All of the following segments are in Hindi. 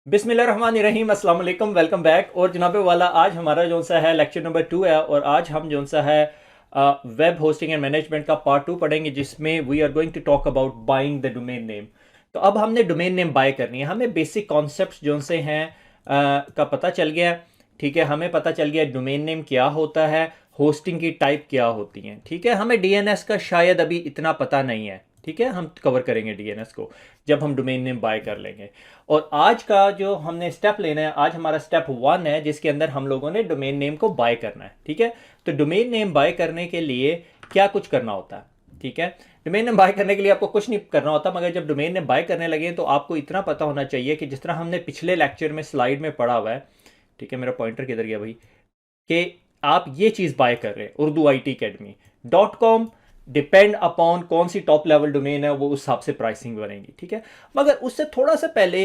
बिस्मिल्लाहिर्रहमानिर्रहीम, अस्सलाम वालेकुम, वेलकम बैक। और जनाबे वाला आज हमारा जो सा है लेक्चर नंबर 2 है और आज हम जो सा है वेब होस्टिंग एंड मैनेजमेंट का पार्ट 2 पढ़ेंगे जिसमें we are going to talk about buying the domain name. तो अब हमने डोमेन नेम बाय करनी है, हमें बेसिक कॉन्सेप्ट्स जो से हैं का पता चल गया। ठीक है, हमें पता चल गया डोमेन नेम क्या होता है, होस्टिंग की टाइप क्या होती हैं। ठीक है, हमें डीएनएस का शायद अभी इतना पता नहीं है। ठीक है, हम कवर करेंगे डीएनएस को जब हम डोमेन नेम बाय कर लेंगे। और आज का जो हमने स्टेप लेना है, आज हमारा स्टेप 1 है जिसके अंदर हम लोगों ने डोमेन नेम को बाय करना है। ठीक है, तो डोमेन नेम बाय करने के लिए क्या कुछ करना होता है। ठीक है, डोमेन नेम बाय करने के लिए आपको कुछ नहीं करना होता, मगर जब डोमेन नेम बाय करने लगे तो आपको इतना पता होना चाहिए कि जिस तरह हमने पिछले लेक्चर में स्लाइड में पढ़ा हुआ है। ठीक है, मेरा पॉइंटर किधर गया भाई, कि आप ये चीज़ बाय कर रहे हैं Urdu IT academy.com। Depend upon कौन सी टॉप लेवल डोमेन है वो उस हिसाब से प्राइसिंग बनेगी। ठीक है, मगर उससे थोड़ा सा पहले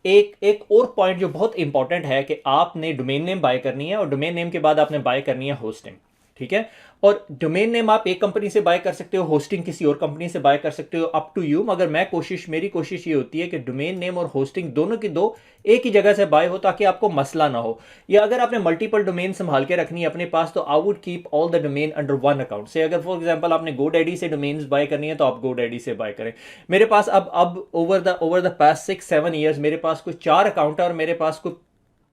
एक एक और पॉइंट जो बहुत इंपॉर्टेंट है कि आपने डोमेन नेम बाय करनी है और डोमेन नेम के बाद आपने बाय करनी है होस्टिंग। ठीक है, और डोमेन नेम आप एक कंपनी से बाय कर सकते हो, होस्टिंग किसी और कंपनी से बाय कर सकते हो, अप टू यू। मगर मेरी कोशिश ये होती है कि डोमेन नेम और होस्टिंग दोनों की दो एक ही जगह से बाय हो ताकि आपको मसला ना हो। या अगर आपने मल्टीपल डोमेन संभाल के रखनी है अपने पास तो I would keep all the domain under one account से। अगर फॉर एग्जांपल आपने GoDaddy से डोमेन्स बाय करनी है तो आप GoDaddy से बाय करें। मेरे पास अब ओवर द पास्ट 6-7 ईयर्स मेरे पास कुछ 4 अकाउंट है और मेरे पास कुछ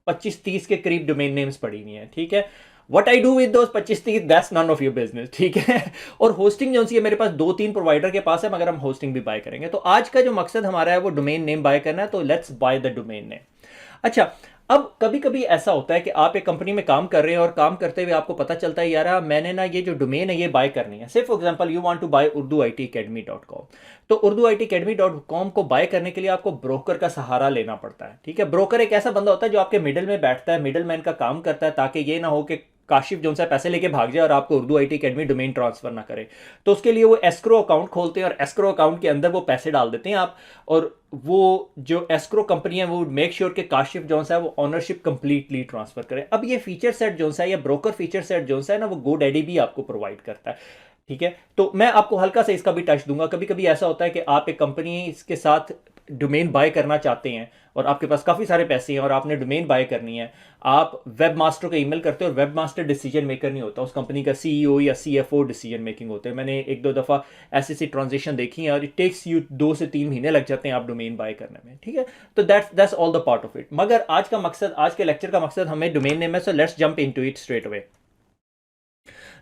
25-30 के करीब डोमेन नेम्स पड़ी हुई हैं। ठीक है, what I do with those 25-30 that's none of your business. ठीक है, और होस्टिंग जो सी है मेरे पास 2-3 प्रोवाइडर के पास है, मगर हम होस्टिंग भी बाय करेंगे। तो आज का जो मकसद हमारा है वो डोमेन नेम बाय करना है, तो let's by the domain name. अच्छा, अब कभी कभी ऐसा होता है कि आप एक कंपनी में काम कर रहे हैं और काम करते हुए आपको पता चलता है यार मैंने ना ये जो डोमेन है ये बाय करनी है। Say for example you want to buy urduitacademy.com। तो urduitacademy.com को बाय करने के लिए आपको ब्रोकर का सहारा लेना पड़ता है। ठीक है, ब्रोकर एक ऐसा बंदा होता है जो आपके मिडिल में बैठता है, मिडिल मैन का काम करता है, ताकि ये ना हो कि काशिफ जो सा पैसे लेके भाग जाए और आपको Urdu IT academy domain transfer ना करे। तो उसके लिए वो एस्क्रो अकाउंट खोलते हैं और एस्क्रो अकाउंट के अंदर वो पैसे डाल देते हैं आप, और वो जो एस्क्रो कंपनी है वो मेक श्योर कि काशिफ जो है वो ऑनरशिप कंप्लीटली ट्रांसफर करे। अब ये फीचर सेट जो है या ब्रोकर फीचर सेट जो है ना वो GoDaddy भी आपको प्रोवाइड करता है। ठीक है, तो मैं आपको हल्का सा इसका भी टच दूंगा। कभी कभी ऐसा होता है कि आप एक कंपनी इसके साथ डोमेन बाय करना चाहते हैं और आपके पास काफ़ी सारे पैसे हैं और आपने डोमेन बाय करनी है। आप वेब मास्टर को ईमेल करते हो और वेब मास्टर डिसीजन मेकर नहीं होता, उस कंपनी का CEO या CFO डिसीजन मेकिंग होते हैं। मैंने 1-2 दफ़ा ऐसी ट्रांजेक्शन देखी है और इट टेक्स यू 2 से 3 महीने लग जाते हैं आप डोमेन बाय करने में। ठीक है, तो that's all the part of it. मगर आज का मकसद, आज के लेक्चर का मकसद हमें डोमेन नेम है, so let's jump into it straight away.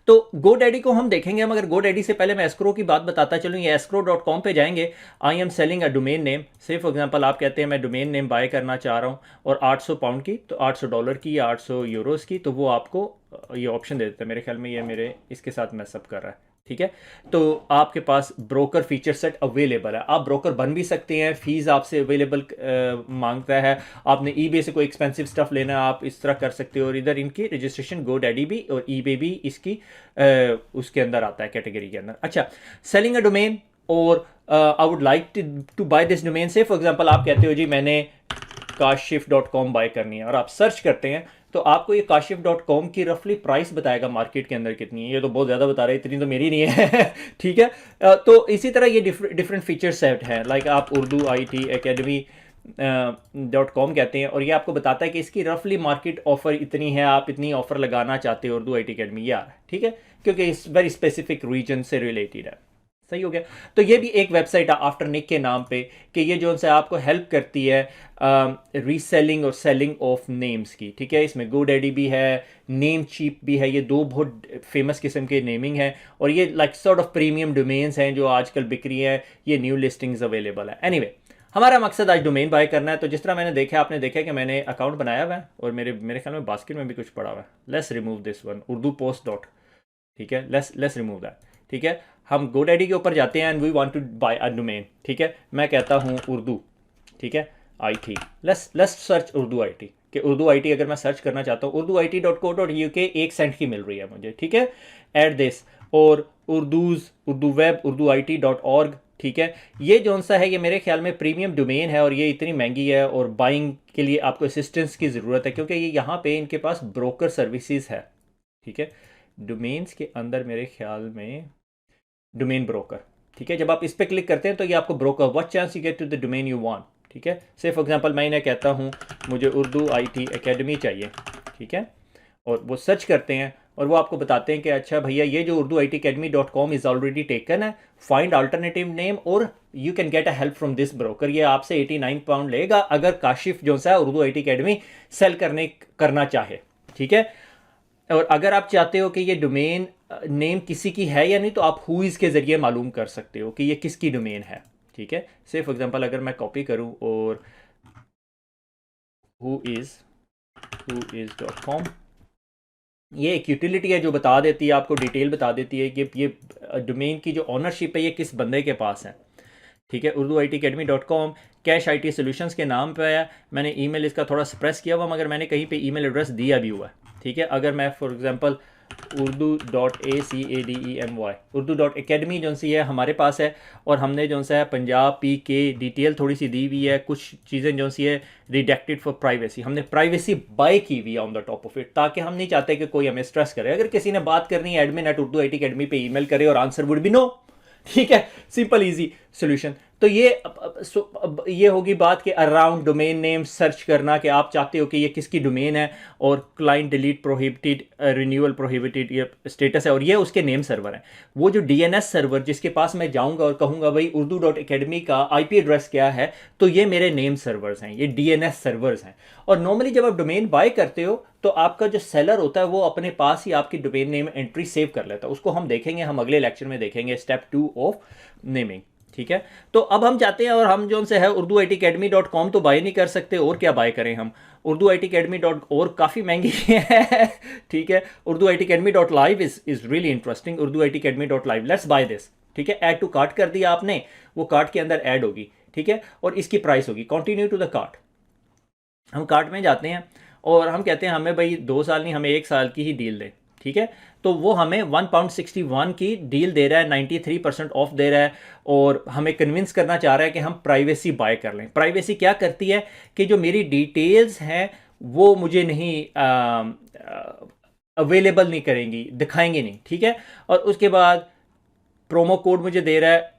तो GoDaddy को हम देखेंगे, मगर GoDaddy से पहले मैं एस्क्रो की बात बताता चलूँ। ये escrow.com पे जाएंगे। I am selling a domain name. से फॉर एग्जांपल आप कहते हैं मैं डोमेन नेम बाय करना चाह रहा हूँ और 800 पाउंड की, तो $800 की या 800 यूरोस की, तो वो आपको ये ऑप्शन दे देता है। मेरे ख्याल में ये मेरे इसके साथ मैसअप कर रहा है। ठीक है, तो आपके पास ब्रोकर फीचर सेट अवेलेबल है, आप ब्रोकर बन भी सकते हैं। फीस आपसे अवेलेबल मांगता है। आपने eBay से कोई एक्सपेंसिव स्टफ लेना है आप इस तरह कर सकते हो। और इधर इनकी रजिस्ट्रेशन GoDaddy भी और eBay भी इसकी उसके अंदर आता है, कैटेगरी के अंदर। अच्छा, सेलिंग अ डोमेन और I would like to buy this domain. Say for example आप कहते हो जी मैंने kashif.com बाय करनी है और आप सर्च करते हैं तो आपको ये kashif.com की रफली प्राइस बताएगा मार्केट के अंदर कितनी है। ये तो बहुत ज़्यादा बता रहे हैं, इतनी तो मेरी नहीं है। ठीक है, तो इसी तरह ये डिफरेंट फीचर सेट हैं। लाइक आप उर्दू IT academy .com कहते हैं और ये आपको बताता है कि इसकी रफली मार्केट ऑफर इतनी है, आप इतनी ऑफर लगाना चाहते हो उर्दू IT academy यार। ठीक है, क्योंकि इस वेरी स्पेसिफिक रीजन से रिलेटेड है। सही हो गया, तो ये भी एक वेबसाइट है आफ्टर निक के नाम पे, कि ये जो है आपको हेल्प करती है रीसेलिंग और सेलिंग ऑफ नेम्स की। ठीक है, इसमें GoDaddy भी है, नेम चीप भी है। ये दो बहुत फेमस किस्म के नेमिंग हैं और ये like sort of premium domains हैं जो आजकल बिक रही है। ये न्यू लिस्टिंग्स अवेलेबल है। एनीवे, हमारा मकसद आज डोमेन बाय करना है। तो जिस तरह मैंने देखा, आपने देखा कि मैंने अकाउंट बनाया हुआ है और मेरे ख्याल में बास्केट में भी कुछ पड़ा हुआ है। Let's remove this one, Urdu post dot. ठीक है, लेट्स रिमूव दैट। ठीक है, हम GoDaddy के ऊपर जाते हैं and we want to buy a domain. ठीक है, मैं कहता हूँ उर्दू। ठीक है, IT, let's search Urdu IT। कि उर्दू IT अगर मैं सर्च करना चाहता हूँ, urduit.co.uk 1 सेंट की मिल रही है मुझे। ठीक है, एट दिस, और उर्दू वेब urduit.org। ठीक है, ये जो सा है ये मेरे ख्याल में प्रीमियम डोमेन है और ये इतनी महंगी है और बाइंग के लिए आपको असिस्टेंस की ज़रूरत है क्योंकि ये यहाँ पे इनके पास ब्रोकर सर्विसेज है। ठीक है, डोमेन्स के अंदर मेरे ख्याल में डोमेन ब्रोकर। ठीक है, जब आप इस पर क्लिक करते हैं तो ये आपको broker, what chance you get to the domain you want. ठीक है, से फॉर एग्जांपल मैं इन्हें कहता हूँ मुझे उर्दू IT एकेडमी चाहिए, ठीक है, और वो सर्च करते हैं और वो आपको बताते हैं कि अच्छा भैया ये जो urduitacademy.com इज़ ऑलरेडी टेकन है, फाइंड अल्टरनेटिव नेम और you can get a help from this broker. ये आपसे 89 पाउंड लेगा अगर काशिफ जो सा उर्दू IT एकेडमी सेल करना चाहे, ठीक है। और अगर आप चाहते हो कि ये डोमेन नेम किसी की है या नहीं, तो आप हुईज़ के ज़रिए मालूम कर सकते हो कि ये किसकी डोमेन है, ठीक है। से फॉर एग्जांपल अगर मैं कॉपी करूं और whois.com, ये एक यूटिलिटी है जो बता देती है, आपको डिटेल बता देती है कि ये डोमेन की जो ऑनरशिप है ये किस बंदे के पास है, ठीक है। urduitacademy.com कैश IT सॉल्यूशंस के नाम पे है। मैंने ईमेल इसका थोड़ा सप्रेस किया हुआ, मगर मैंने कहीं पे ईमेल एड्रेस दिया भी हुआ है, ठीक है। अगर मैं फॉर एग्जांपल urdu.academy urdu.academy जो सी है हमारे पास है, और हमने जो सा है पंजाब PK डिटेल थोड़ी सी दी हुई है, कुछ चीज़ें जो सी है रिडेक्टेड फॉर प्राइवेसी, हमने प्राइवेसी बाय की हुई है on the top of it, ताकि हम नहीं चाहते कि कोई हमें स्ट्रेस करे। अगर किसी ने बात करनी है admin@urduitacademy पे ईमेल करे और आंसर वुड बी नो, ठीक है, सिंपल इजी सोल्यूशन। तो ये होगी बात कि अराउंड डोमेन नेम सर्च करना कि आप चाहते हो कि ये किसकी डोमेन है, और client delete prohibited, renewal prohibited ये स्टेटस है, और ये उसके नेम सर्वर है। वो जो DNS सर्वर जिसके पास मैं जाऊंगा और कहूंगा भाई urdu.academy का IP एड्रेस क्या है, तो ये मेरे नेम सर्वर्स हैं, ये DNS सर्वर्स हैं। और नॉर्मली जब आप डोमेन बाय करते हो तो आपका जो सेलर होता है वो अपने पास ही आपकी डोमेन नेम एंट्री सेव कर लेता है। उसको हम देखेंगे, हम अगले लेक्चर में देखेंगे, स्टेप 2 ऑफ नेमिंग, ठीक है। तो अब हम जाते हैं और हम जो से है urduitacademy.com तो बाय नहीं कर सकते, और क्या बाय करें हम, urduitacademy.org काफ़ी महंगी है ठीक है। urduitacademy.live is really interesting, urduitacademy.live, let's buy this, ठीक है। ऐड टू कार्ट कर दिया आपने, वो कार्ट के अंदर ऐड होगी, ठीक है, और इसकी प्राइस होगी, कंटिन्यू टू द कार्ट। हम कार्ट में जाते हैं और हम कहते हैं हमें भाई 2 साल नहीं, हमें 1 साल की ही डील दें, ठीक है। तो वो हमें £1.61 की डील दे रहा है, 93% ऑफ दे रहा है, और हमें कन्विंस करना चाह रहा है कि हम प्राइवेसी बाय कर लें। प्राइवेसी क्या करती है कि जो मेरी डिटेल्स हैं वो मुझे नहीं अवेलेबल नहीं करेंगी, दिखाएंगे नहीं, ठीक है। और उसके बाद प्रोमो कोड मुझे दे रहा है,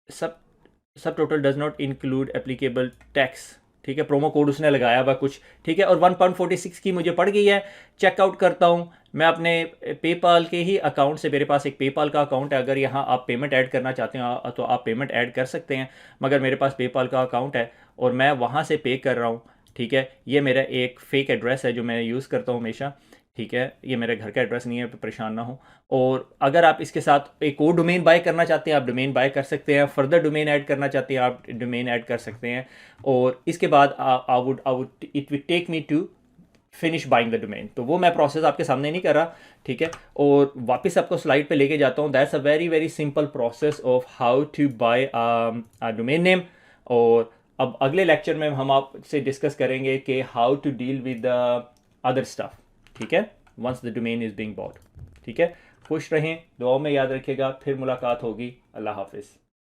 सब total does not include applicable tax, ठीक है, प्रोमो कोड उसने लगाया हुआ कुछ, ठीक है। और 1.46 की मुझे पड़ गई है। चेकआउट करता हूँ मैं अपने पेपाल के ही अकाउंट से, मेरे पास एक पेपाल का अकाउंट है, अगर यहाँ आप पेमेंट ऐड करना चाहते हैं तो आप पेमेंट ऐड कर सकते हैं, मगर मेरे पास पेपाल का अकाउंट है और मैं वहाँ से पे कर रहा हूँ, ठीक है। ये मेरा एक फ़ेक एड्रेस है जो मैं यूज़ करता हूँ हमेशा, ठीक है, ये मेरे घर का एड्रेस नहीं है, परेशान ना हो। और अगर आप इसके साथ एक और डोमेन बाय करना चाहते हैं आप डोमेन बाय कर सकते हैं, फर्दर डोमेन ऐड करना चाहते हैं आप डोमेन ऐड कर सकते हैं, और इसके बाद it will take me to finish buying the domain. तो वो मैं प्रोसेस आपके सामने नहीं कर रहा, ठीक है। और वापस आपको स्लाइड पे लेके जाता हूँ। That's a very very simple process of how to buy domain name. और अब अगले लेक्चर में हम आपसे डिस्कस करेंगे कि how to deal with the other stuff, ठीक है, once the domain is being bought, ठीक है। खुश रहें, दुआओं में याद रखिएगा, फिर मुलाकात होगी। अल्लाह हाफिज़।